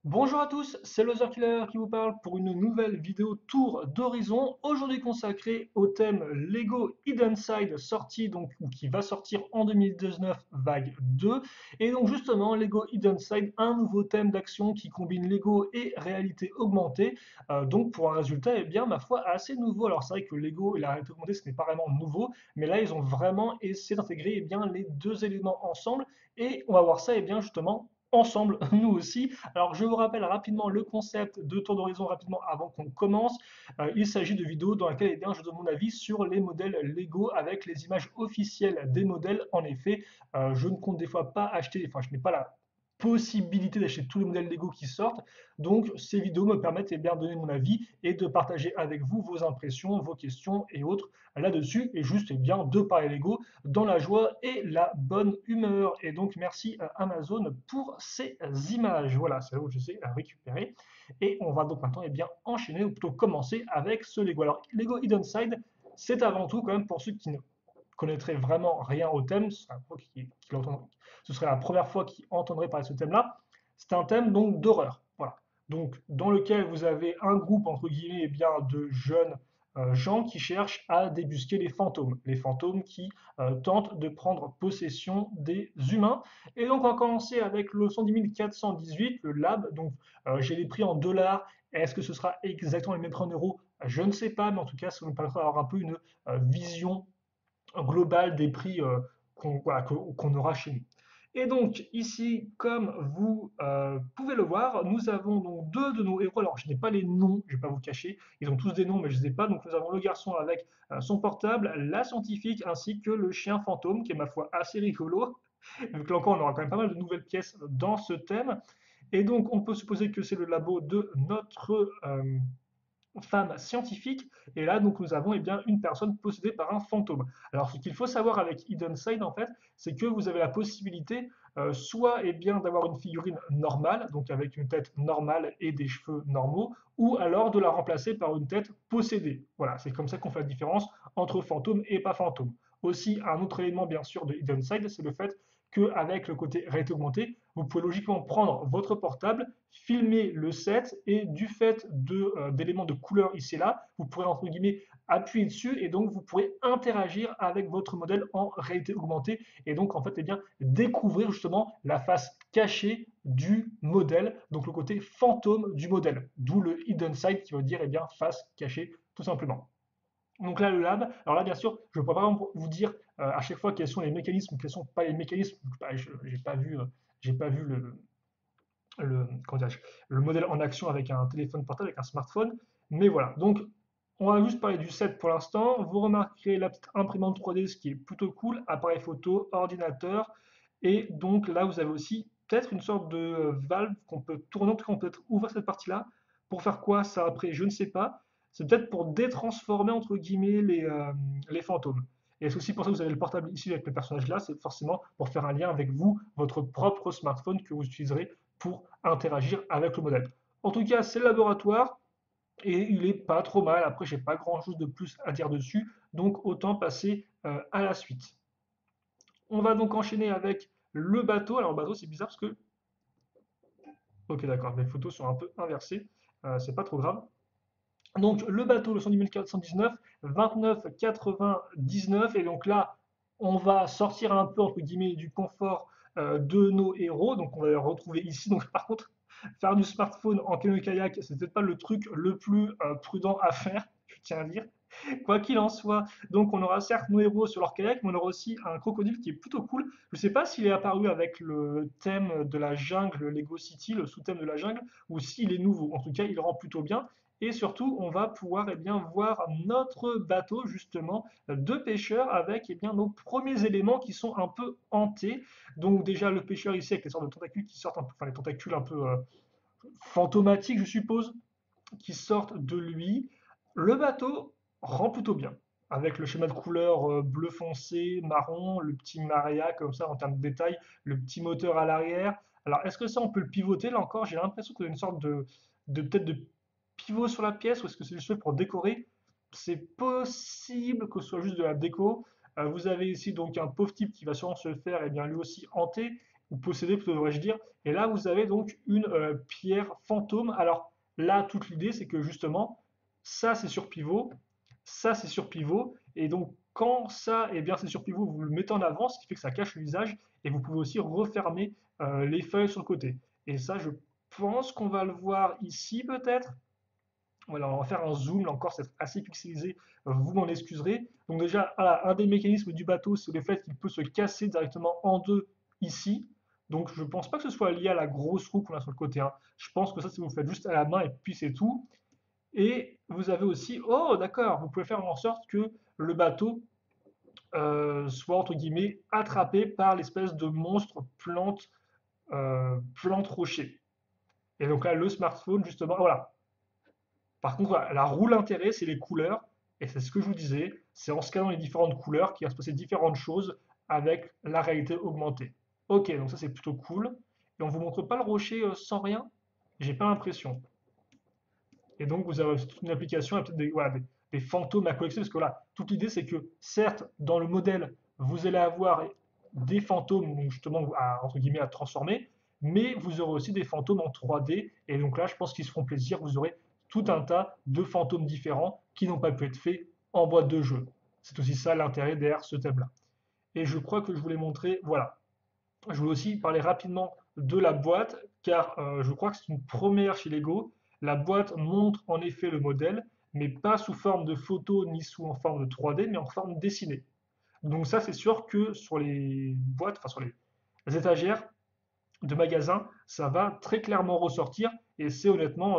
Bonjour à tous, c'est Loser Killer qui vous parle pour une nouvelle vidéo tour d'horizon, aujourd'hui consacrée au thème Lego Hidden Side sorti donc ou qui va sortir en 2019 vague 2 et donc justement Lego Hidden Side, un nouveau thème d'action qui combine Lego et réalité augmentée, donc pour un résultat bien ma foi assez nouveau. Alors c'est vrai que Lego et la réalité augmentée ce n'est pas vraiment nouveau, mais là ils ont vraiment essayé d'intégrer bien les deux éléments ensemble et on va voir ça bien justement ensemble, nous aussi. Alors, je vous rappelle rapidement le concept de tour d'horizon rapidement avant qu'on commence. Il s'agit de vidéos dans lesquelles je donne mon avis sur les modèles Lego avec les images officielles des modèles. En effet, je ne compte des fois pas acheter, enfin, je n'ai pas la possibilité d'acheter tous les modèles Lego qui sortent. Donc, ces vidéos me permettent bien de donner mon avis et de partager avec vous vos impressions, vos questions et autres là-dessus. Et juste bien de parler Lego dans la joie et la bonne humeur. Et donc, merci à Amazon pour ces images. Voilà, c'est là où je sais à récupérer. Et on va donc maintenant bien enchaîner, ou plutôt commencer avec ce Lego. Alors, Lego Hidden Side, c'est avant tout quand même pour ceux qui ne connaîtraient vraiment rien au thème, ce serait la première fois qu'ils entendraient parler de ce thème-là. C'est un thème donc d'horreur. Voilà. Donc, dans lequel vous avez un groupe entre guillemets de jeunes gens qui cherchent à débusquer les fantômes qui tentent de prendre possession des humains. Et donc on va commencer avec le 110 418, le lab. Donc j'ai les prix en dollars. Est-ce que ce sera exactement les mêmes prix en euros? Je ne sais pas, mais en tout cas, ça nous permettra d'avoir un peu une vision globale des prix qu'on aura chez nous. Et donc ici, comme vous pouvez le voir, nous avons donc deux de nos héros. Alors je n'ai pas les noms, je ne vais pas vous cacher, ils ont tous des noms mais je ne les ai pas. Donc nous avons le garçon avec son portable, la scientifique ainsi que le chien fantôme qui est ma foi assez rigolo. Donc là encore, on aura quand même pas mal de nouvelles pièces dans ce thème. Et donc on peut supposer que c'est le labo de notre femme scientifique, et là donc nous avons une personne possédée par un fantôme. Alors ce qu'il faut savoir avec Hidden Side en fait, c'est que vous avez la possibilité soit d'avoir une figurine normale, donc avec une tête normale et des cheveux normaux, ou alors de la remplacer par une tête possédée. Voilà, c'est comme ça qu'on fait la différence entre fantôme et pas fantôme. Aussi, un autre élément bien sûr de Hidden Side, c'est le fait qu'avec le côté réalité augmentée, vous pouvez logiquement prendre votre portable, filmer le set et du fait d'éléments de couleur ici et là, vous pourrez entre guillemets appuyer dessus et donc vous pourrez interagir avec votre modèle en réalité augmentée et donc en fait découvrir justement la face cachée du modèle, donc le côté fantôme du modèle, d'où le hidden side qui veut dire face cachée tout simplement. Donc là, le lab, alors là, bien sûr, je ne peux pas vous dire à chaque fois quels sont les mécanismes, quels sont pas les mécanismes. Bah, je j'ai pas vu comment le modèle en action avec un téléphone portable, avec un smartphone. Mais voilà, donc on va juste parler du set pour l'instant. Vous remarquerez la petite imprimante 3D, ce qui est plutôt cool, appareil photo, ordinateur. Et donc là, vous avez aussi peut-être une sorte de valve qu'on peut tourner, en tout cas, on peut peut-être ouvrir cette partie-là. Pour faire quoi ça après, je ne sais pas. C'est peut-être pour détransformer, entre guillemets, les fantômes. Et c'est aussi pour ça que vous avez le portable ici avec le personnage là, c'est forcément pour faire un lien avec vous, votre propre smartphone que vous utiliserez pour interagir avec le modèle. En tout cas, c'est le laboratoire et il est pas trop mal. Après, j'ai pas grand chose de plus à dire dessus, donc autant passer à la suite. On va donc enchaîner avec le bateau. Alors, le bateau, c'est bizarre parce que. Ok, d'accord, mes photos sont un peu inversées, c'est pas trop grave. Donc, le bateau, le 110 419, 29,99. Et donc là, on va sortir un peu, entre guillemets, du confort de nos héros. Donc, on va les retrouver ici. Donc, par contre, faire du smartphone en canoë-kayak, c'est peut-être pas le truc le plus prudent à faire, je tiens à dire. Quoi qu'il en soit, donc on aura certes nos héros sur leur kayak, mais on aura aussi un crocodile qui est plutôt cool. Je ne sais pas s'il est apparu avec le thème de la jungle, le Lego City, le sous-thème de la jungle, ou s'il est nouveau. En tout cas, il rend plutôt bien. Et surtout, on va pouvoir voir notre bateau justement de pêcheurs avec nos premiers éléments qui sont un peu hantés. Donc déjà le pêcheur ici avec les sortes de tentacules qui sortent un peu, enfin les tentacules un peu fantomatiques je suppose, qui sortent de lui. Le bateau rend plutôt bien, avec le schéma de couleur bleu foncé, marron, le petit maria comme ça en termes de détails, le petit moteur à l'arrière. Alors est-ce que ça on peut le pivoter là encore? J'ai l'impression qu'il y a une sorte de peut-être de pivot sur la pièce ou est-ce que c'est juste fait pour décorer? C'est possible que ce soit juste de la déco. Vous avez ici donc un pauvre type qui va sûrement se faire lui aussi hanter. ou posséder plutôt devrais-je dire. Et là, vous avez donc une pierre fantôme. Alors là, toute l'idée, c'est que justement, ça c'est sur pivot, ça c'est sur pivot, et donc quand ça, eh bien, c'est sur pivot, vous le mettez en avant, ce qui fait que ça cache le visage, et vous pouvez aussi refermer les feuilles sur le côté. Et ça, je pense qu'on va le voir ici peut-être. Voilà, on va faire un zoom, là encore c'est assez pixelisé, vous m'en excuserez. Donc déjà, voilà, un des mécanismes du bateau, c'est le fait qu'il peut se casser directement en deux ici. Donc je ne pense pas que ce soit lié à la grosse roue qu'on a sur le côté, hein. Je pense que ça, c'est vous le faites juste à la main et puis c'est tout. Et vous avez aussi, oh d'accord, vous pouvez faire en sorte que le bateau soit entre guillemets attrapé par l'espèce de monstre plante rocher. Et donc là, le smartphone, justement, voilà, par contre, voilà, la roue l'intérêt, c'est les couleurs, et c'est ce que je vous disais, c'est en scannant les différentes couleurs qu'il va se passer différentes choses avec la réalité augmentée. Ok, donc ça c'est plutôt cool. Et on vous montre pas le rocher sans rien? J'ai pas l'impression. Et donc vous avez toute une application, et peut-être voilà, des fantômes à collectionner, parce que là, toute l'idée c'est que certes, dans le modèle, vous allez avoir des fantômes, donc justement, entre guillemets, à transformer, mais vous aurez aussi des fantômes en 3D, et donc là, je pense qu'ils se feront plaisir, vous aurez tout un tas de fantômes différents qui n'ont pas pu être faits en boîte de jeu. C'est aussi ça l'intérêt derrière ce thème-là. Et je crois que je voulais montrer, voilà, je voulais aussi parler rapidement de la boîte, car je crois que c'est une première chez Lego. La boîte montre en effet le modèle, mais pas sous forme de photo ni sous en forme de 3D, mais en forme dessinée. Donc ça, c'est sûr que sur les boîtes, enfin sur les étagères de magasins, ça va très clairement ressortir, et c'est honnêtement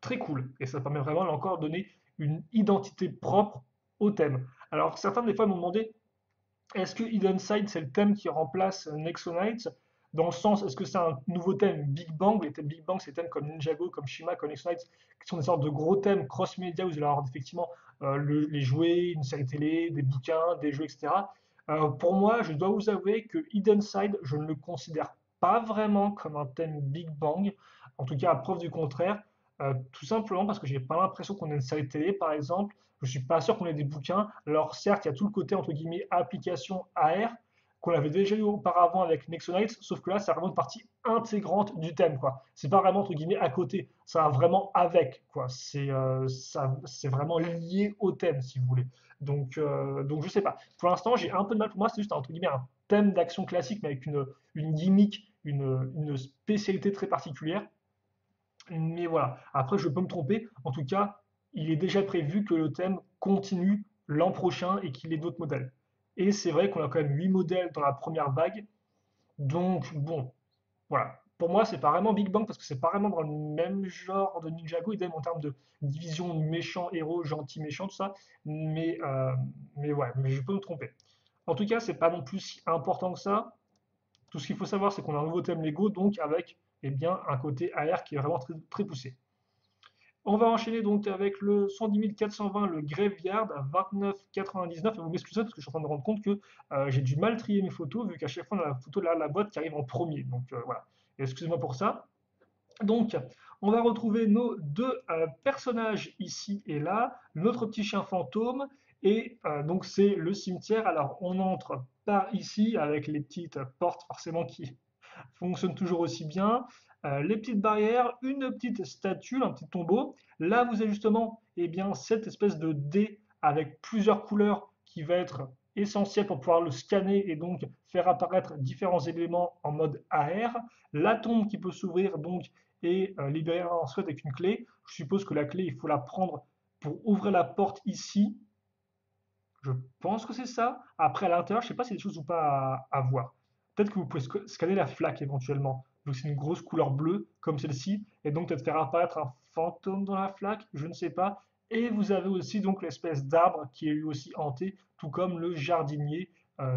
très cool. Et ça permet vraiment, là encore, de donner une identité propre au thème. Alors certains, des fois, m'ont demandé, est-ce que Hidden Side, c'est le thème qui remplace Nexonites? Dans le sens, est-ce que c'est un nouveau thème Big Bang? Les thèmes Big Bang, c'est des thèmes comme Ninjago, comme Shima, comme Nexonites, qui sont des sortes de gros thèmes cross-média où vous allez avoir effectivement les jouets, une série télé, des bouquins, des jeux, etc. Pour moi, je dois vous avouer que Hidden Side, je ne le considère pas vraiment comme un thème Big Bang, en tout cas à preuve du contraire, tout simplement parce que j'ai pas l'impression qu'on ait une série télé, par exemple. Je suis pas sûr qu'on ait des bouquins. Alors certes, il y a tout le côté entre guillemets application AR qu'on avait déjà eu auparavant avec Nexonites, sauf que là, c'est vraiment une partie intégrante du thème, quoi. C'est pas vraiment entre guillemets à côté, ça va vraiment avec, quoi. C'est vraiment lié au thème, si vous voulez. Donc je sais pas. Pour l'instant, j'ai un peu de mal. Pour moi, c'est juste entre guillemets un thème d'action classique, mais avec une gimmick, une spécialité très particulière. Mais voilà, après je peux me tromper. En tout cas, il est déjà prévu que le thème continue l'an prochain et qu'il ait d'autres modèles. Et c'est vrai qu'on a quand même 8 modèles dans la première vague. Donc bon, voilà. Pour moi, c'est pas vraiment Big Bang parce que c'est pas vraiment dans le même genre de Ninjago, idem en termes de division méchant, héros, gentil, méchant, tout ça. Mais, euh, mais ouais, mais je peux me tromper. En tout cas, c'est pas non plus si important que ça. Tout ce qu'il faut savoir, c'est qu'on a un nouveau thème Lego, donc avec eh bien, un côté AR qui est vraiment très, très poussé. On va enchaîner donc avec le 110 420, le Graveyard à 29,99. Et vous m'excusez parce que je suis en train de me rendre compte que j'ai du mal trier mes photos vu qu'à chaque fois on a la photo de la boîte qui arrive en premier. Donc voilà. Excusez-moi pour ça. Donc on va retrouver nos deux personnages ici et là, notre petit chien fantôme et donc c'est le cimetière. Alors on entre par ici avec les petites portes forcément qui fonctionne toujours aussi bien. Les petites barrières, une petite statue, un petit tombeau. Là, vous avez justement eh bien, cette espèce de dé avec plusieurs couleurs qui va être essentiel pour pouvoir le scanner et donc faire apparaître différents éléments en mode AR. La tombe qui peut s'ouvrir donc et libérer un squelette avec une clé. Je suppose que la clé, il faut la prendre pour ouvrir la porte ici. Je pense que c'est ça. Après, à l'intérieur, je ne sais pas s'il y a des choses ou pas à voir. Peut-être que vous pouvez scanner la flaque éventuellement. Donc c'est une grosse couleur bleue comme celle-ci. Et donc peut-être faire apparaître un fantôme dans la flaque, je ne sais pas. Et vous avez aussi donc l'espèce d'arbre qui est lui aussi hanté, tout comme le jardinier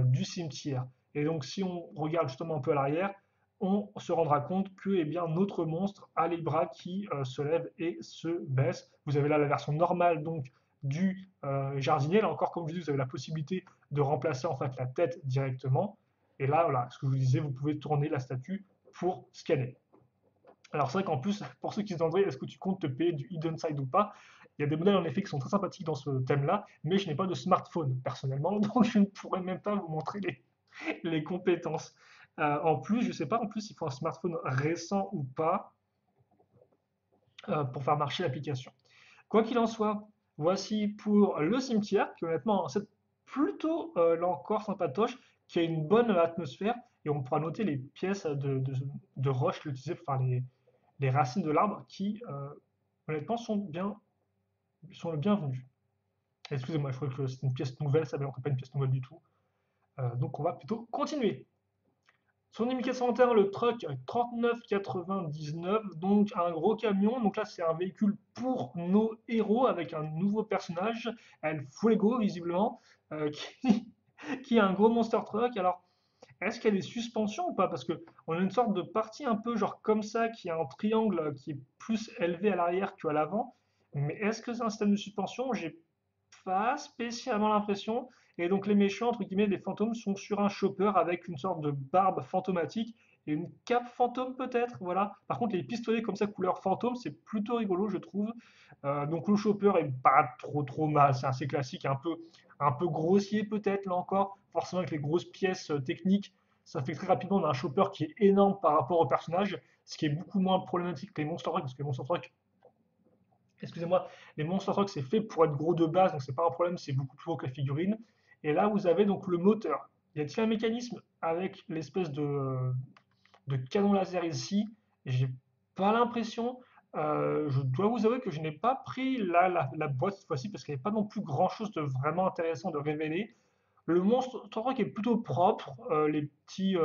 du cimetière. Et donc si on regarde justement un peu à l'arrière, on se rendra compte que eh bien, notre monstre a les bras qui se lèvent et se baissent. Vous avez là la version normale donc du jardinier. Là encore, comme je dis, vous avez la possibilité de remplacer en fait la tête directement. Et là, voilà, ce que je vous disais, vous pouvez tourner la statue pour scanner. Alors c'est vrai qu'en plus, pour ceux qui se demanderaient, est-ce que tu comptes te payer du Hidden Side ou pas, il y a des modèles en effet qui sont très sympathiques dans ce thème-là, mais je n'ai pas de smartphone personnellement, donc je ne pourrais même pas vous montrer les compétences. En plus, je sais pas en plus il faut un smartphone récent ou pas pour faire marcher l'application. Quoi qu'il en soit, voici pour le cimetière, qui honnêtement, c'est plutôt là encore sympatoche, qui a une bonne atmosphère, et on pourra noter les pièces de roche utilisées pour faire les racines de l'arbre, qui honnêtement sont le bienvenu. Excusez-moi, je crois que c'est une pièce nouvelle, ça n'est pas une pièce nouvelle du tout. Donc on va plutôt continuer. Sur 421, le truck 3999, donc un gros camion. Donc là, c'est un véhicule pour nos héros avec un nouveau personnage, El Fuego, visiblement, qui, qui est un gros monster truck. Alors, est-ce qu'il y a des suspensions ou pas? Parce que on a une sorte de partie un peu genre comme ça, qui a un triangle qui est plus élevé à l'arrière qu'à l'avant. Mais est-ce que c'est un système de suspension? J'ai pas spécialement l'impression. Et donc les méchants, entre guillemets, les fantômes, sont sur un chopper avec une sorte de barbe fantomatique et une cape fantôme peut-être. Voilà. Par contre, les pistolets comme ça, couleur fantôme, c'est plutôt rigolo, je trouve. Donc le chopper est pas trop mal, c'est assez classique, un peu grossier peut-être, là encore. Forcément, avec les grosses pièces techniques, ça fait très rapidement, on a un chopper qui est énorme par rapport au personnage, ce qui est beaucoup moins problématique que les Monster Truck, parce que les Monster Truck, excusez-moi, les Monster Truck c'est fait pour être gros de base, donc c'est pas un problème, c'est beaucoup plus gros que la figurine. Et là, vous avez donc le moteur. Y a-t-il un mécanisme avec l'espèce de canon laser ici? J'ai pas l'impression. Je dois vous avouer que je n'ai pas pris la boîte cette fois-ci parce qu'il n'y avait pas non plus grand-chose de vraiment intéressant de révéler. Le Monster Truck est plutôt propre, les petits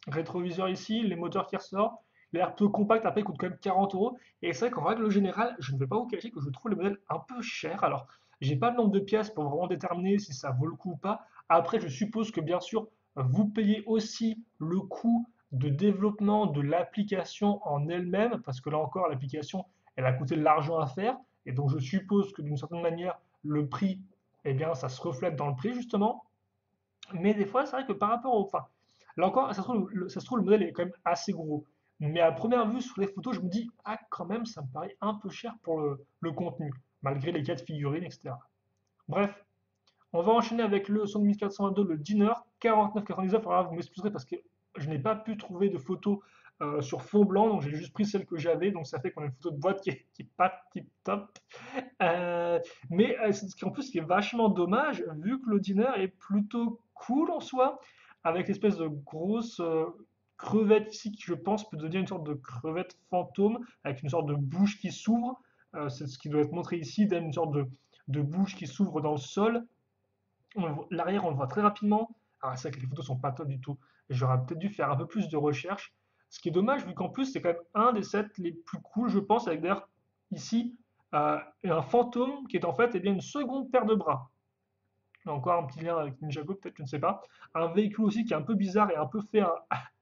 rétroviseur ici, les moteurs qui ressortent, l'air peu compact, après il coûte quand même 40 euros. Et c'est vrai qu'en règle générale, je ne vais pas vous cacher que je trouve les modèles un peu chers. Alors, j'ai pas le nombre de pièces pour vraiment déterminer si ça vaut le coup ou pas. Après, je suppose que bien sûr, vous payez aussi le coût de développement de l'application en elle-même, parce que là encore, l'application, elle a coûté de l'argent à faire. Et donc, je suppose que d'une certaine manière, le prix, eh bien, ça se reflète dans le prix, justement. Mais des fois, c'est vrai que par rapport au. Enfin, là encore, ça se trouve, le modèle est quand même assez gros. Mais à première vue, sur les photos, je me dis, ah, quand même, ça me paraît un peu cher pour le contenu, malgré les 4 figurines, etc. Bref, on va enchaîner avec le 7422, le Dinner, 49,99. Alors là, vous m'excuserez parce que je n'ai pas pu trouver de photos sur fond blanc, donc j'ai juste pris celle que j'avais, donc ça fait qu'on a une photo de boîte qui est pas tip top. Euh, mais en plus, ce qui est vachement dommage, vu que le dîner est plutôt cool en soi, avec l'espèce de grosse crevette ici qui, je pense, peut devenir une sorte de crevette fantôme, avec une sorte de bouche qui s'ouvre. C'est ce qui doit être montré ici, donne une sorte de bouche qui s'ouvre dans le sol. L'arrière, on le voit très rapidement. Alors, c'est vrai que les photos sont pas top du tout. J'aurais peut-être dû faire un peu plus de recherche. Ce qui est dommage, vu qu'en plus, c'est quand même un des sets les plus cool, je pense, avec d'ailleurs ici un fantôme qui est en fait eh bien, une seconde paire de bras. Là encore un petit lien avec Ninjago, peut-être, je ne sais pas. Un véhicule aussi qui est un peu bizarre et un peu fait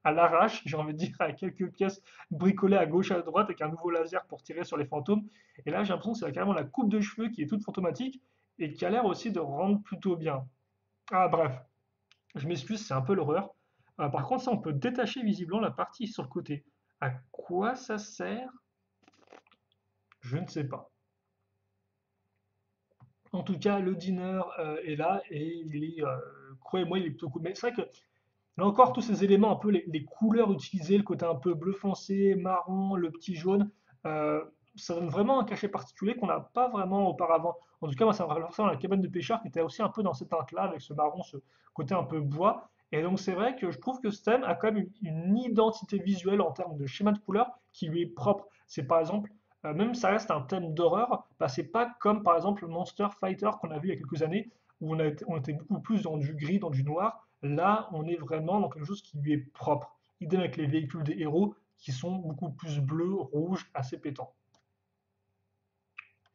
à l'arrache, j'ai envie de dire, avec quelques pièces bricolées à gauche et à droite, avec un nouveau laser pour tirer sur les fantômes. Et là, j'ai l'impression que c'est carrément la coupe de cheveux qui est toute fantomatique et qui a l'air aussi de rendre plutôt bien. Ah bref, je m'excuse, c'est un peu l'horreur. Par contre, ça, on peut détacher visiblement la partie sur le côté. À quoi ça sert? Je ne sais pas. En tout cas, le dîner est là et il est, croyez-moi, il est plutôt cool. Mais c'est vrai que là encore, tous ces éléments, un peu les couleurs utilisées, le côté un peu bleu foncé, marron, le petit jaune, euh, ça donne vraiment un cachet particulier qu'on n'a pas vraiment auparavant. En tout cas, moi, ça me rappelle forcément la cabane de pêcheur qui était aussi un peu dans cette teinte-là, avec ce marron, ce côté un peu bois. Et donc, c'est vrai que je trouve que ce thème a quand même une identité visuelle en termes de schéma de couleurs qui lui est propre. C'est par exemple, même si ça reste un thème d'horreur, bah, c'est pas comme par exemple le Monster Fighter qu'on a vu il y a quelques années, où on était beaucoup plus dans du gris, dans du noir. Là, on est vraiment dans quelque chose qui lui est propre. Idem avec les véhicules des héros qui sont beaucoup plus bleus, rouges, assez pétants.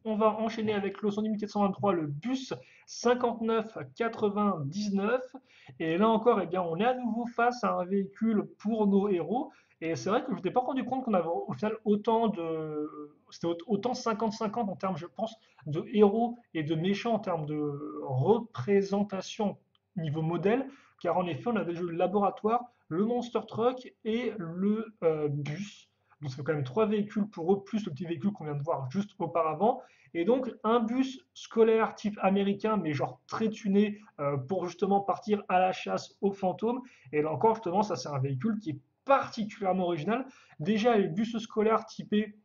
On va enchaîner avec le 423, le bus 5999. Et là encore, eh bien, on est à nouveau face à un véhicule pour nos héros. Et c'est vrai que je n'étais pas rendu compte qu'on avait au final autant de. C'était autant 50-50 en termes, je pense, de héros et de méchants en termes de représentation niveau modèle. Car en effet, on a des jeux de laboratoire, le Monster Truck et le bus. Donc ça fait quand même 3 véhicules pour eux, plus le petit véhicule qu'on vient de voir juste auparavant. Et donc un bus scolaire type américain, mais genre très tuné pour justement partir à la chasse aux fantômes. Et là encore, justement, ça c'est un véhicule qui est particulièrement original. Déjà, les bus scolaires typés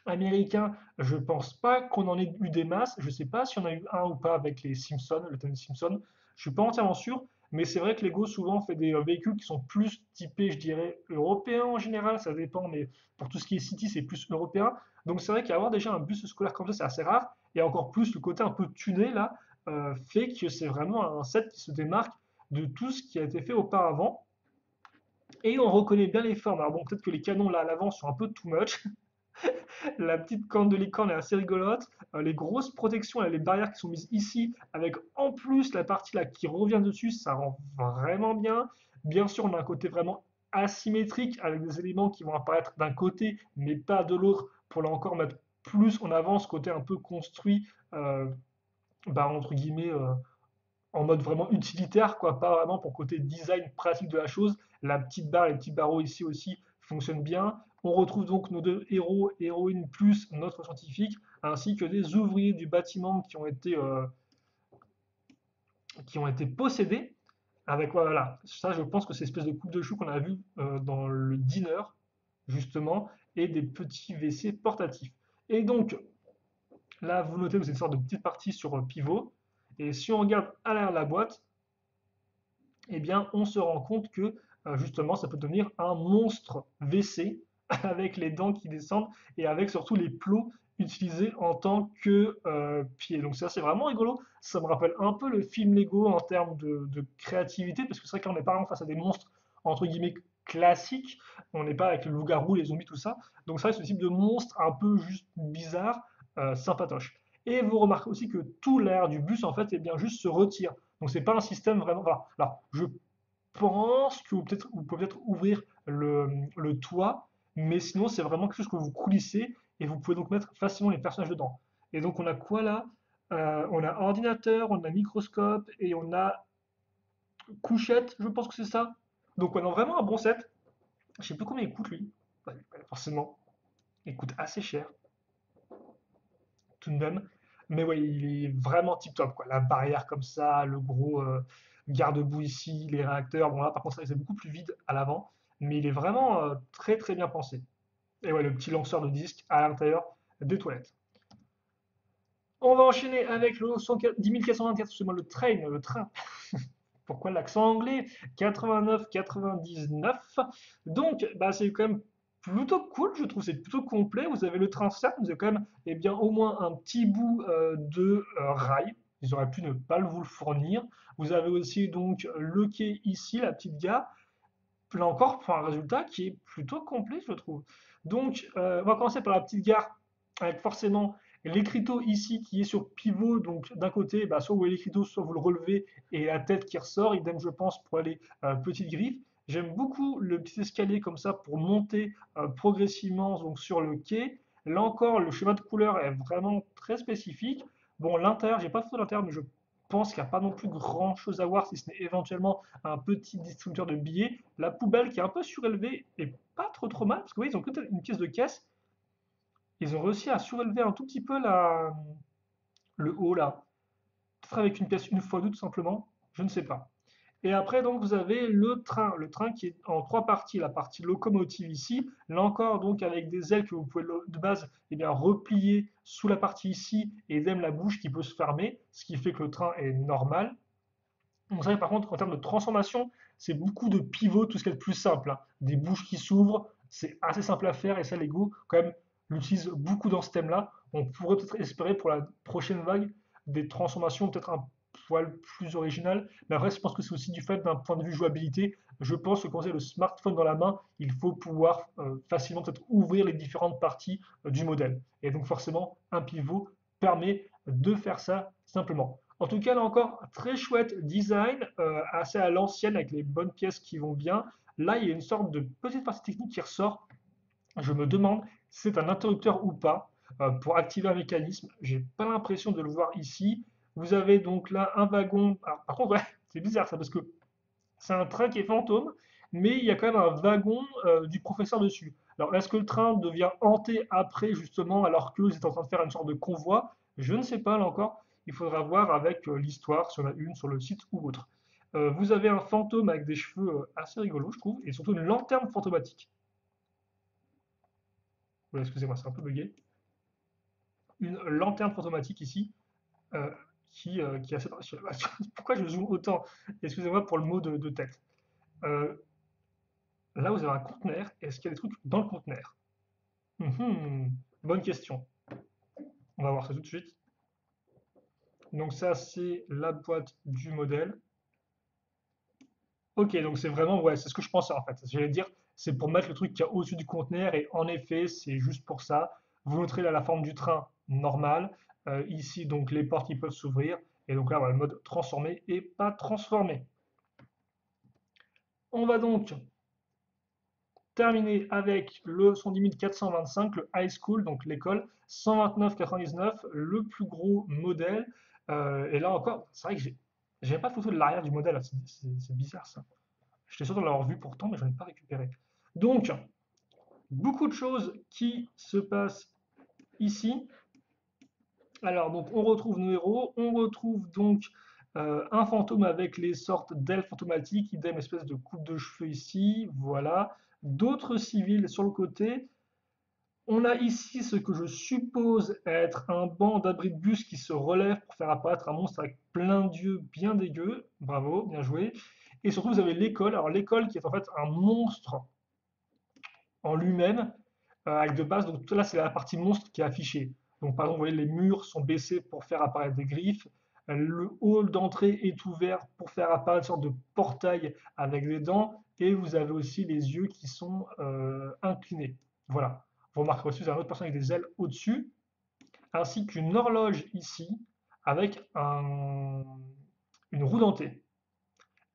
américains, je pense pas qu'on en ait eu des masses. Je sais pas si on a eu un ou pas avec les Simpsons, le thème des Simpsons. Je suis pas entièrement sûr, mais c'est vrai que Lego souvent fait des véhicules qui sont plus typés, je dirais, européens en général. Ça dépend, mais pour tout ce qui est City, c'est plus européen. Donc c'est vrai qu'avoir déjà un bus scolaire comme ça, c'est assez rare. Et encore plus le côté un peu tuné là, fait que c'est vraiment un set qui se démarque de tout ce qui a été fait auparavant. Et on reconnaît bien les formes. Alors bon, peut-être que les canons là à l'avant sont un peu too much, la petite corne de licorne est assez rigolote. Les grosses protections, les barrières qui sont mises ici, avec en plus la partie là qui revient dessus, ça rend vraiment bien. Bien sûr, on a un côté vraiment asymétrique avec des éléments qui vont apparaître d'un côté, mais pas de l'autre, pour là encore mettre plus en avant ce côté un peu construit, entre guillemets, en mode vraiment utilitaire, quoi, pas vraiment pour côté design pratique de la chose. La petite barre, les petits barreaux ici aussi fonctionnent bien. On retrouve donc nos deux héros et héroïnes plus notre scientifique, ainsi que des ouvriers du bâtiment qui ont été possédés. Avec voilà, ça je pense que c'est espèce de coupe de chou qu'on a vu dans le diner, justement, et des petits WC portatifs. Et donc, là, vous notez que c'est une sorte de petite partie sur pivot. Et si on regarde à l'arrière de la boîte, eh bien, on se rend compte que justement, ça peut devenir un monstre WC avec les dents qui descendent et avec surtout les plots utilisés en tant que pieds. Donc ça, c'est vraiment rigolo. Ça me rappelle un peu le film Lego en termes de créativité, parce que c'est vrai qu'on n'est pas vraiment face à des monstres entre guillemets classiques. On n'est pas avec le loup-garou, les zombies, tout ça. Donc ça, ce type de monstre un peu juste bizarre, sympatoche. Et vous remarquez aussi que tout l'air du bus, en fait, eh bien, juste se retire. Donc c'est pas un système vraiment. Voilà. Alors, je pense que vous pouvez peut-être ouvrir le toit, mais sinon c'est vraiment quelque chose que vous coulissez et vous pouvez donc mettre facilement les personnages dedans. Et donc on a quoi là? On a ordinateur, on a microscope et on a couchette, je pense que c'est ça. Donc on a vraiment un bon set. Je sais plus combien il coûte lui. Ouais, forcément, il coûte assez cher tout de même. Mais oui, il est vraiment tip top, quoi. La barrière comme ça, le gros garde-boue ici, les réacteurs. Bon là par contre ça c'est beaucoup plus vide à l'avant, mais il est vraiment très très bien pensé. Et ouais, le petit lanceur de disque à l'intérieur des toilettes. On va enchaîner avec le 10424, excusez-moi, le train. Pourquoi l'accent anglais? 89-99. Donc, bah, c'est quand même plutôt cool, je trouve, c'est plutôt complet. Vous avez le train certes, vous avez quand même eh bien, au moins un petit bout de rail. Ils auraient pu ne pas vous le fournir. Vous avez aussi donc le quai ici, la petite gare. Là encore, pour un résultat qui est plutôt complet, je trouve. Donc, on va commencer par la petite gare, avec forcément l'écriteau ici qui est sur pivot. Donc, d'un côté, bah, soit vous voyez l'écriteau, soit vous le relevez et la tête qui ressort. Idem, je pense, pour les petites griffes. J'aime beaucoup le petit escalier comme ça pour monter progressivement donc, sur le quai. Là encore, le schéma de couleur est vraiment très spécifique. Bon, l'intérieur, j'ai pas fait l'intérieur, mais je pense qu'il n'y a pas non plus grand chose à voir, si ce n'est éventuellement un petit distributeur de billets. La poubelle qui est un peu surélevée et pas trop mal, parce que oui, ils ont que une pièce de caisse. Ils ont réussi à surélever un tout petit peu le haut là. Peut-être avec une pièce une fois deux tout simplement, je ne sais pas. Et après, donc, vous avez le train qui est en trois parties. La partie locomotive ici, là encore, donc, avec des ailes que vous pouvez de base eh bien, replier sous la partie ici et même la bouche qui peut se fermer, ce qui fait que le train est normal. Donc, ça, par contre, en termes de transformation, c'est beaucoup de pivots, tout ce qui est le plus simple, hein. Des bouches qui s'ouvrent, c'est assez simple à faire et ça, Lego, quand même, l'utilise beaucoup dans ce thème-là. On pourrait peut-être espérer pour la prochaine vague des transformations peut-être un poil plus originales. Mais après, je pense que c'est aussi du fait d'un point de vue jouabilité. Je pense que quand vous avez le smartphone dans la main, il faut pouvoir facilement peut-être ouvrir les différentes parties du modèle. Et donc, forcément, un pivot permet de faire ça simplement. En tout cas, là encore, très chouette design, assez à l'ancienne avec les bonnes pièces qui vont bien. Là, il y a une sorte de petite partie technique qui ressort. Je me demande si c'est un interrupteur ou pas pour activer un mécanisme. J'ai pas l'impression de le voir ici. Vous avez donc là un wagon. Alors, par contre, ouais, c'est bizarre ça parce que c'est un train qui est fantôme, mais il y a quand même un wagon du professeur dessus. Alors, est-ce que le train devient hanté après, justement, alors qu'ils étaient en train de faire une sorte de convoi? Je ne sais pas, là encore. Il faudra voir avec l'histoire, sur la une, sur le site ou autre. Vous avez un fantôme avec des cheveux assez rigolos, je trouve, et surtout une lanterne fantomatique. Ouais, excusez-moi, c'est un peu bugué. Une lanterne fantomatique ici, euh, qui est assez... Pourquoi je zoome autant? Excusez-moi pour le mot de tête. Euh, Là, vous avez un conteneur. Est-ce qu'il y a des trucs dans le conteneur? Mhm, bonne question. On va voir ça tout de suite. Donc ça, c'est la boîte du modèle. Ok, donc c'est vraiment, ouais, c'est ce que je pensais en fait. J'allais dire, c'est pour mettre le truc qu'il y a au-dessus du conteneur, et en effet, c'est juste pour ça. Vous noterez là la forme du train normale. Ici, donc les portes qui peuvent s'ouvrir. Et donc là, voilà, le mode transformé et pas transformé. On va donc terminer avec le 110 425, le high school, donc l'école, 129,99, le plus gros modèle. Et là encore, c'est vrai que j'ai pas de photo de l'arrière du modèle, c'est bizarre ça. J'étais sûr de l'avoir vu pourtant, mais je n'en ai pas récupéré. Donc, beaucoup de choses qui se passent ici. Alors, donc, on retrouve nos héros, on retrouve donc un fantôme avec les sortes d'ailes fantomatiques, idem espèce de coupe de cheveux ici, voilà. D'autres civils sur le côté. On a ici ce que je suppose être un banc d'abri de bus qui se relève pour faire apparaître un monstre avec plein d'yeux bien dégueu. Bravo, bien joué. Et surtout, vous avez l'école. Alors, l'école qui est en fait un monstre en lui-même, avec de base. Donc, là, c'est la partie monstre qui est affichée. Donc, par exemple, vous voyez, les murs sont baissés pour faire apparaître des griffes. Le hall d'entrée est ouvert pour faire apparaître une sorte de portail avec des dents. Et vous avez aussi les yeux qui sont inclinés. Voilà. Vous remarquerez aussi, vous avez un autre personnage avec des ailes au-dessus, ainsi qu'une horloge ici, avec une roue dentée.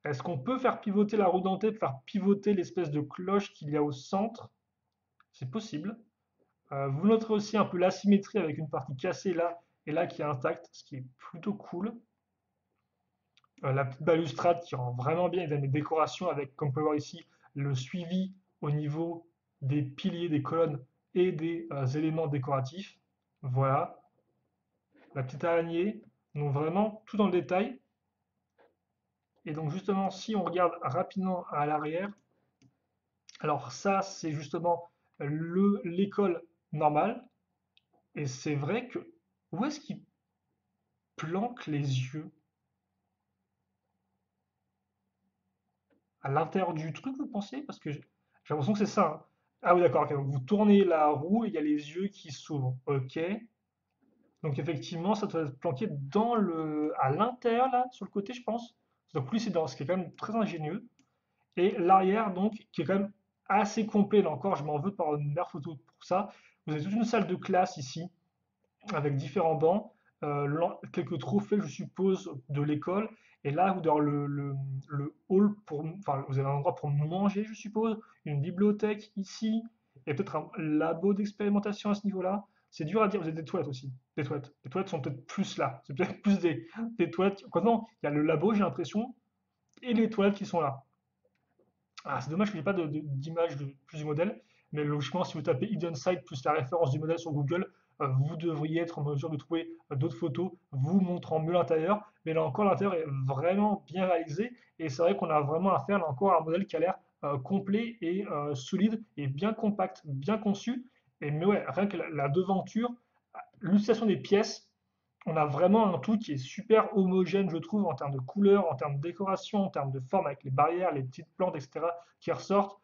Est-ce qu'on peut faire pivoter la roue dentée, faire pivoter l'espèce de cloche qu'il y a au centre? C'est possible. Vous noterez aussi un peu l'asymétrie avec une partie cassée là et là qui est intacte, ce qui est plutôt cool. La petite balustrade qui rend vraiment bien les décorations avec, comme on peut voir ici, le suivi au niveau des piliers, des colonnes et des éléments décoratifs. Voilà, la petite araignée, donc vraiment tout dans le détail. Et donc justement, si on regarde rapidement à l'arrière, alors ça c'est justement l'école normale. Et c'est vrai que où est-ce qu'il planque les yeux? À l'intérieur du truc, vous pensez? Parce que j'ai l'impression que c'est ça, hein. Ah oui, d'accord, ok. Donc vous tournez la roue et il y a les yeux qui s'ouvrent. Ok. Donc effectivement, ça doit être planqué à l'intérieur, là, sur le côté, je pense. Donc plus c'est dans ce qui est quand même très ingénieux. Et l'arrière, donc, qui est quand même assez complet, là encore, je m'en veux par une meilleure photo pour ça. Vous avez toute une salle de classe ici, avec différents bancs, quelques trophées, je suppose, de l'école. Et là, vous avez le hall enfin, vous avez un endroit pour manger, je suppose, une bibliothèque ici, et peut-être un labo d'expérimentation à ce niveau-là. C'est dur à dire, vous avez des toilettes aussi. Des toilettes. Les toilettes sont peut-être plus là. C'est peut-être plus des toilettes. Quoi, non, il y a le labo, j'ai l'impression, et les toilettes qui sont là. Ah, c'est dommage que je n'ai pas d'image plus du modèle, mais logiquement, si vous tapez Hidden Site plus la référence du modèle sur Google, vous devriez être en mesure de trouver d'autres photos vous montrant mieux l'intérieur. Mais là encore, l'intérieur est vraiment bien réalisé, et c'est vrai qu'on a vraiment affaire là encore à un modèle qui a l'air complet et solide et bien compact, bien conçu. Et mais ouais, rien que la devanture, l'utilisation des pièces, on a vraiment un tout qui est super homogène, je trouve, en termes de couleur, en termes de décoration, en termes de forme, avec les barrières, les petites plantes, etc., qui ressortent.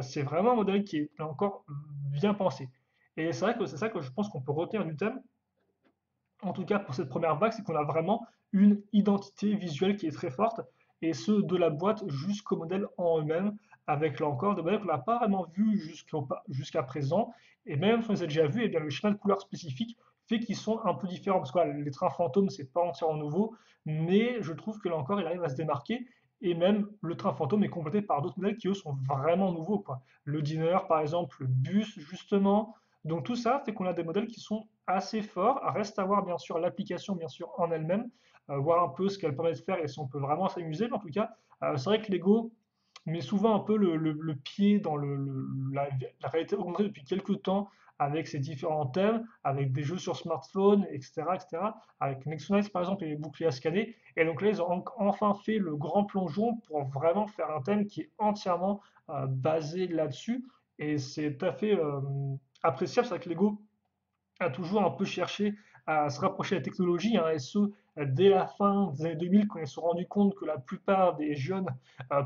C'est vraiment un modèle qui est là encore bien pensé. Et c'est vrai que c'est ça que je pense qu'on peut retenir du thème, en tout cas pour cette première vague, c'est qu'on a vraiment une identité visuelle qui est très forte, et ce, de la boîte jusqu'au modèle en eux-mêmes, avec là encore des modèles qu'on n'a pas vraiment vus jusqu'à présent, et même si on les a déjà vus, et bien le schéma de couleur spécifique fait qu'ils sont un peu différents, parce que voilà, les trains fantômes, c'est pas entièrement nouveau, mais je trouve que là encore, il arrive à se démarquer, et même le train fantôme est complété par d'autres modèles qui, eux, sont vraiment nouveaux, quoi. Le diner, par exemple, le bus, justement, donc tout ça fait qu'on a des modèles qui sont assez forts. Reste à voir bien sûr l'application bien sûr en elle-même, voir un peu ce qu'elle permet de faire et si on peut vraiment s'amuser. Mais en tout cas, c'est vrai que Lego met souvent un peu le pied dans la réalité augmentée depuis quelques temps avec ses différents thèmes, avec des jeux sur smartphone, etc., etc., avec Nexonice par exemple et les boucliers à scanner. Et donc là, ils ont enfin fait le grand plongeon pour vraiment faire un thème qui est entièrement basé là-dessus. Et c'est tout à fait appréciable. C'est vrai que Lego a toujours un peu cherché à se rapprocher de la technologie, hein, et ce, dès la fin des années 2000, quand ils se sont rendus compte que la plupart des jeunes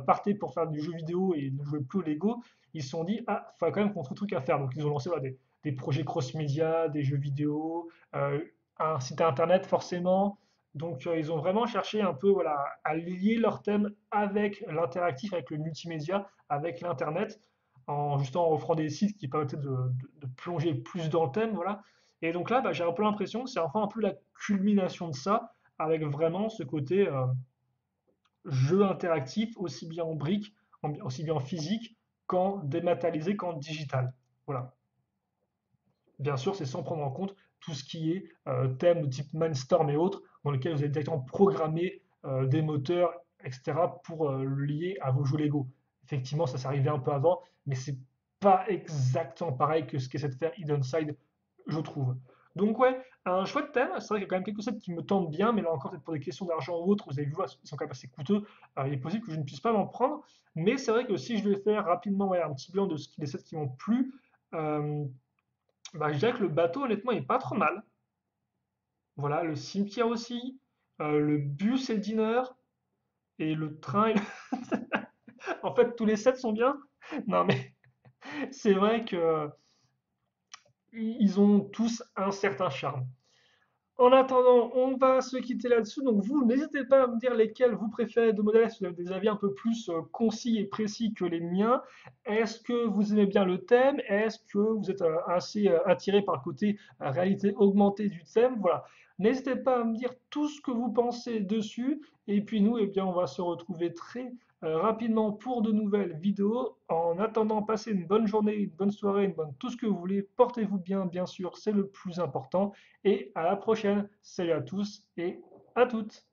partaient pour faire du jeu vidéo et ne jouaient plus au Lego, ils se sont dit, ah, il faut quand même qu'on trouve des trucs à faire. Donc ils ont lancé voilà, des projets cross-média, des jeux vidéo, un site internet forcément. Donc ils ont vraiment cherché un peu voilà, à lier leur thème avec l'interactif, avec le multimédia, avec l'internet, en justement offrant des sites qui permettaient de plonger plus dans le thème, voilà. Et donc là, bah, j'ai un peu l'impression que c'est enfin un peu la culmination de ça, avec vraiment ce côté jeu interactif, aussi bien en briques, aussi bien en physique, qu'en dématérialisé, qu'en digital. Voilà. Bien sûr, c'est sans prendre en compte tout ce qui est thème de type Mindstorm et autres, dans lesquels vous allez directement programmer des moteurs, etc., pour le lier à vos jeux Lego. Effectivement, ça s'est arrivé un peu avant, mais c'est pas exactement pareil que ce qu'essaie de faire Hidden Side, je trouve. Donc ouais, un chouette thème, c'est vrai qu'il y a quand même quelques sets qui me tentent bien, mais là encore, peut-être pour des questions d'argent ou autres, vous avez vu, ils sont quand même assez coûteux, il est possible que je ne puisse pas m'en prendre, mais c'est vrai que si je devais faire rapidement ouais, un petit bilan de des sets qui m'ont plu, euh, bah, je dirais que le bateau, honnêtement, il est pas trop mal. Voilà, le cimetière aussi, le bus et le diner, et le train. En fait, tous les sets sont bien. Non, mais c'est vrai que ils ont tous un certain charme. En attendant, on va se quitter là-dessus. Donc vous, n'hésitez pas à me dire lesquels vous préférez de modèles, si vous avez des avis un peu plus concis et précis que les miens. Est-ce que vous aimez bien le thème? Est-ce que vous êtes assez attiré par le côté réalité augmentée du thème? Voilà. N'hésitez pas à me dire tout ce que vous pensez dessus. Et puis nous, eh bien, on va se retrouver très rapidement pour de nouvelles vidéos. En attendant, passez une bonne journée, une bonne soirée, une bonne tout ce que vous voulez. Portez-vous bien sûr, c'est le plus important et à la prochaine. Salut à tous et à toutes.